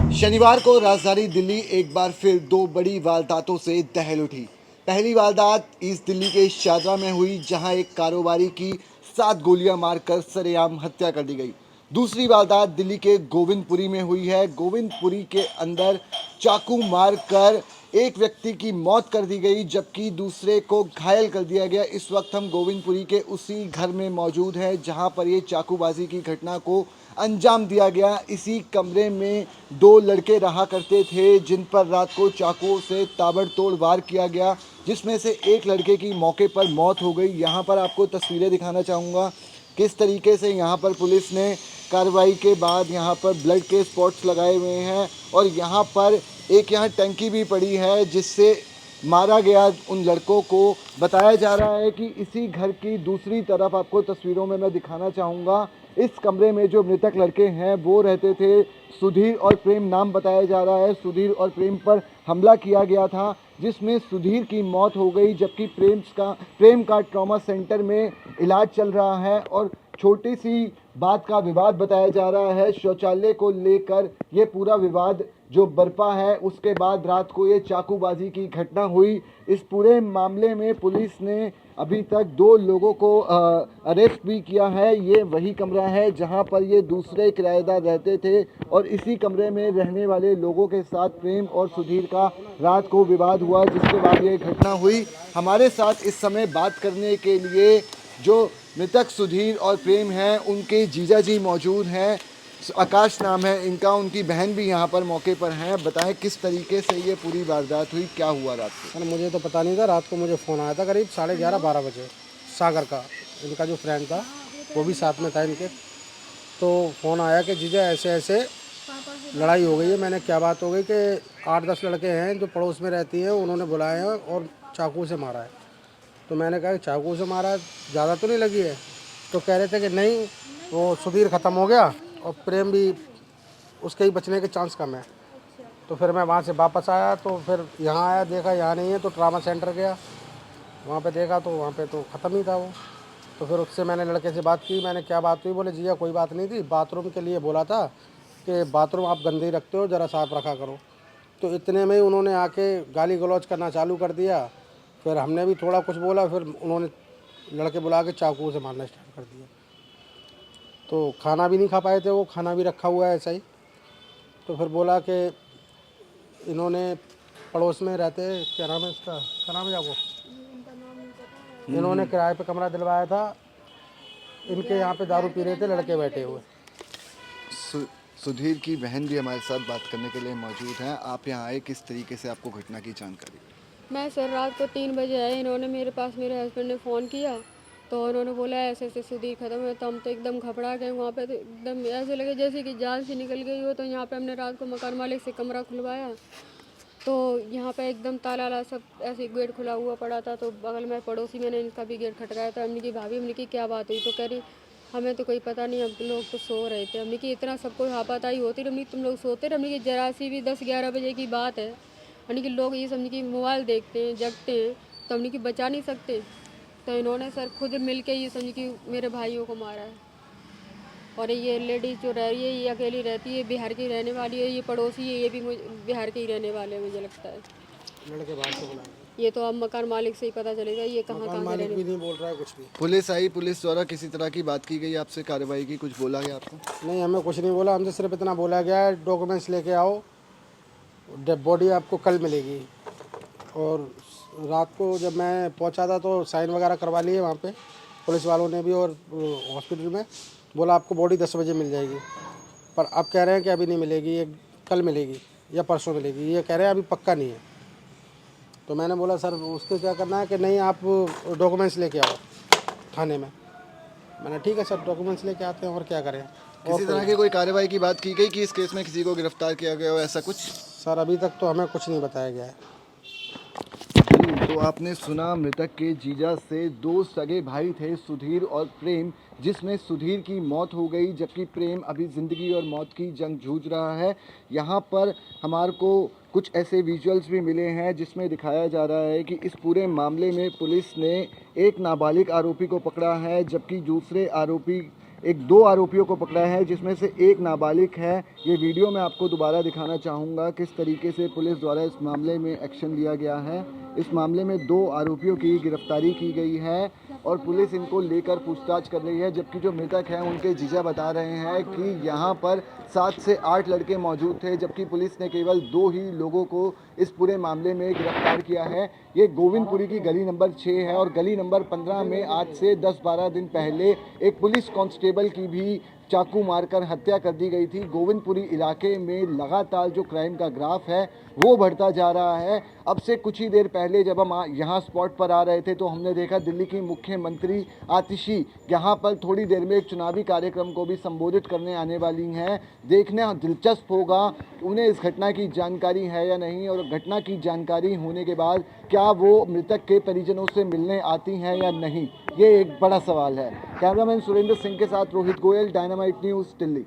शनिवार को राजधानी दिल्ली एक बार फिर दो बड़ी वारदातों से दहल उठी। पहली वारदात ईस्ट दिल्ली के शादरा में हुई, जहां एक कारोबारी की 7 गोलियां मारकर सरेआम हत्या कर दी गई। दूसरी वारदात दिल्ली के गोविंदपुरी में हुई है। गोविंदपुरी के अंदर चाकू मारकर एक व्यक्ति की मौत कर दी गई, जबकि दूसरे को घायल कर दिया गया। इस वक्त हम गोविंदपुरी के उसी घर में मौजूद हैं जहां पर ये चाकूबाजी की घटना को अंजाम दिया गया। इसी कमरे में दो लड़के रहा करते थे, जिन पर रात को चाकुओं से ताबड़तोड़ वार किया गया, जिसमें से एक लड़के की मौके पर मौत हो गई। यहाँ पर आपको तस्वीरें दिखाना चाहूँगा किस तरीके से यहाँ पर पुलिस ने कार्रवाई के बाद यहाँ पर ब्लड के स्पॉट्स लगाए हुए हैं, और यहाँ पर एक यहाँ टंकी भी पड़ी है जिससे मारा गया उन लड़कों को। बताया जा रहा है कि इसी घर की दूसरी तरफ आपको तस्वीरों में मैं दिखाना चाहूँगा, इस कमरे में जो मृतक लड़के हैं वो रहते थे। सुधीर और प्रेम नाम बताया जा रहा है। सुधीर और प्रेम पर हमला किया गया था, जिसमें सुधीर की मौत हो गई, जबकि प्रेम का ट्रॉमा सेंटर में इलाज चल रहा है। और छोटी सी बात का विवाद बताया जा रहा है, शौचालय को लेकर ये पूरा विवाद जो बरपा है, उसके बाद रात को ये चाकूबाजी की घटना हुई। इस पूरे मामले में पुलिस ने अभी तक 2 लोगों को अरेस्ट भी किया है। ये वही कमरा है जहां पर ये दूसरे किराएदार रहते थे, और इसी कमरे में रहने वाले लोगों के साथ प्रेम और सुधीर का रात को विवाद हुआ, जिसके बाद ये घटना हुई। हमारे साथ इस समय बात करने के लिए जो मृतक सुधीर और प्रेम हैं, उनके जीजा जी मौजूद हैं। आकाश नाम है इनका, उनकी बहन भी यहाँ पर मौके पर हैं। बताएं किस तरीके से ये पूरी वारदात हुई, क्या हुआ रात को? सर मुझे तो पता नहीं था। रात को मुझे फ़ोन आया था करीब 11:30-12 बजे। सागर का, इनका जो फ्रेंड था वो भी साथ में था इनके। तो फ़ोन आया कि जीजा ऐसे ऐसे लड़ाई हो गई है। मैंने क्या बात हो गई कि 8-10 लड़के हैं जो पड़ोस में रहती हैं, उन्होंने बुलाए हैं और चाकू से मारा है। तो मैंने कहा कि चाकू से मारा है, ज़्यादा तो नहीं लगी है? तो कह रहे थे कि नहीं, वो सुधीर ख़त्म हो गया और प्रेम भी, उसके ही बचने के चांस कम है। तो फिर मैं वहाँ से वापस आया, तो फिर यहाँ आया, देखा यहाँ नहीं है, तो ट्रामा सेंटर गया, वहाँ पे देखा तो वहाँ पे तो ख़त्म ही था वो। तो फिर उससे मैंने लड़के से बात की। मैंने क्या बात हुई? बोले जीजा कोई बात नहीं थी, बाथरूम के लिए बोला था कि बाथरूम आप गंदे ही रखते हो, ज़रा साफ़ रखा करो। तो इतने में ही उन्होंने आके गाली गलौज करना चालू कर दिया। फिर हमने भी थोड़ा कुछ बोला, फिर उन्होंने लड़के बुला के चाकू से मारना स्टार्ट कर दिया। तो खाना भी नहीं खा पाए थे वो, खाना भी रखा हुआ है ऐसा ही। तो फिर बोला कि इन्होंने पड़ोस में रहते, क्या नाम है इसका, क्या नाम है आपको, इन्होंने किराए पे कमरा दिलवाया था, इनके यहाँ पे दारू पी रहे थे लड़के बैठे हुए। सुधीर की बहन भी हमारे साथ बात करने के लिए मौजूद हैं। आप यहाँ आए, किस तरीके से आपको घटना की जानकारी? मैं सर रात को 3 बजे आए। इन्होंने मेरे पास, मेरे हस्बैंड ने फ़ोन किया, तो उन्होंने बोला ऐसे ऐसे सुधीर ख़त्म है। तो हम तो एकदम घबरा गए। वहाँ पे तो एकदम ऐसे लगे जैसे कि जान से निकल गई हो। तो यहाँ पे हमने रात को मकान मालिक से कमरा खुलवाया, तो यहाँ पे एकदम ताला वाला सब ऐसे गेट खुला हुआ पड़ा था। तो बगल में पड़ोसी, मैंने इनका भी गेट खटकाया था। हमने की भाभी, हमने की क्या बात हुई? तो कह रही हमें तो कोई पता नहीं, हम लोग तो सो रहे थे। हमने की इतना सबको हापाताई होती रही, तुम लोग सोते रहे? हमने की जरा सी भी 10-11 बजे की बात है, यानी कि लोग ये समझ कि मोबाइल देखते हैं, जगते हैं, तो हमने कि बचा नहीं सकते। तो इन्होंने सर खुद मिल के ये समझ कि मेरे भाइयों को मारा है। और ये लेडीज़ जो रह रही है, ये अकेली रहती है, बिहार की रहने वाली है। ये पड़ोसी है, ये भी बिहार के ही रहने वाले हैं, मुझे लगता है। लड़के बाहर से बुलाए, ये तो अब मकान मालिक से ही पता चलेगा ये कहाँ मकान कहाँ से मालिक रहने। भी नहीं बोल रहा है कुछ भी। पुलिस आई, पुलिस द्वारा किसी तरह की बात की गई आपसे, कार्रवाई की, कुछ बोला गया आपको? नहीं, हमें कुछ नहीं बोला। हमसे सिर्फ इतना बोला गया है डॉक्यूमेंट्स लेके आओ, डेड बॉडी आपको कल मिलेगी। और रात को जब मैं पहुंचा था तो साइन वगैरह करवा लिए वहाँ पे पुलिस वालों ने भी, और हॉस्पिटल में बोला आपको बॉडी 10 बजे मिल जाएगी। पर अब कह रहे हैं कि अभी नहीं मिलेगी, ये कल मिलेगी या परसों मिलेगी, ये कह रहे हैं अभी पक्का नहीं है। तो मैंने बोला सर उसके क्या करना है कि नहीं, आप डॉक्यूमेंट्स लेके आओ थाने में। मैंने ठीक है सर, डॉक्यूमेंट्स लेके आते हैं और क्या करें। किसी तरह की कोई कार्रवाई की बात की गई कि इस केस में किसी को गिरफ्तार किया गया हो, ऐसा कुछ? सर अभी तक तो हमें कुछ नहीं बताया गया है। तो आपने सुना मृतक के जीजा से, 2 सगे भाई थे, सुधीर और प्रेम, जिसमें सुधीर की मौत हो गई, जबकि प्रेम अभी ज़िंदगी और मौत की जंग जूझ रहा है। यहाँ पर हमारे को कुछ ऐसे विजुअल्स भी मिले हैं जिसमें दिखाया जा रहा है कि इस पूरे मामले में पुलिस ने एक नाबालिग आरोपी को पकड़ा है, जबकि दूसरे आरोपी दो आरोपियों को पकड़ा है, जिसमें से एक नाबालिग है। ये वीडियो मैं आपको दोबारा दिखाना चाहूँगा किस तरीके से पुलिस द्वारा इस मामले में एक्शन लिया गया है। इस मामले में दो आरोपियों की गिरफ्तारी की गई है और पुलिस इनको लेकर पूछताछ कर रही है, जबकि जो मृतक हैं उनके जीजा बता रहे हैं कि यहाँ पर 7 से 8 लड़के मौजूद थे, जबकि पुलिस ने केवल 2 ही लोगों को इस पूरे मामले में गिरफ्तार किया है। ये गोविंदपुरी की गली नंबर 6 है और गली नंबर 15 में आज से 10-12 दिन पहले एक पुलिस कांस्टेबल की भी चाकू मारकर हत्या कर दी गई थी। गोविंदपुरी इलाके में लगातार जो क्राइम का ग्राफ है वो बढ़ता जा रहा है। अब से कुछ ही देर पहले जब हम यहाँ स्पॉट पर आ रहे थे तो हमने देखा दिल्ली की मुख्यमंत्री आतिशी यहाँ पर थोड़ी देर में एक चुनावी कार्यक्रम को भी संबोधित करने आने वाली हैं। देखना दिलचस्प होगा उन्हें इस घटना की जानकारी है या नहीं, और घटना की जानकारी होने के बाद क्या वो मृतक के परिजनों से मिलने आती हैं या नहीं, ये एक बड़ा सवाल है। कैमरामैन सुरेंद्र सिंह के साथ रोहित गोयल, डायनामाइट न्यूज़, दिल्ली।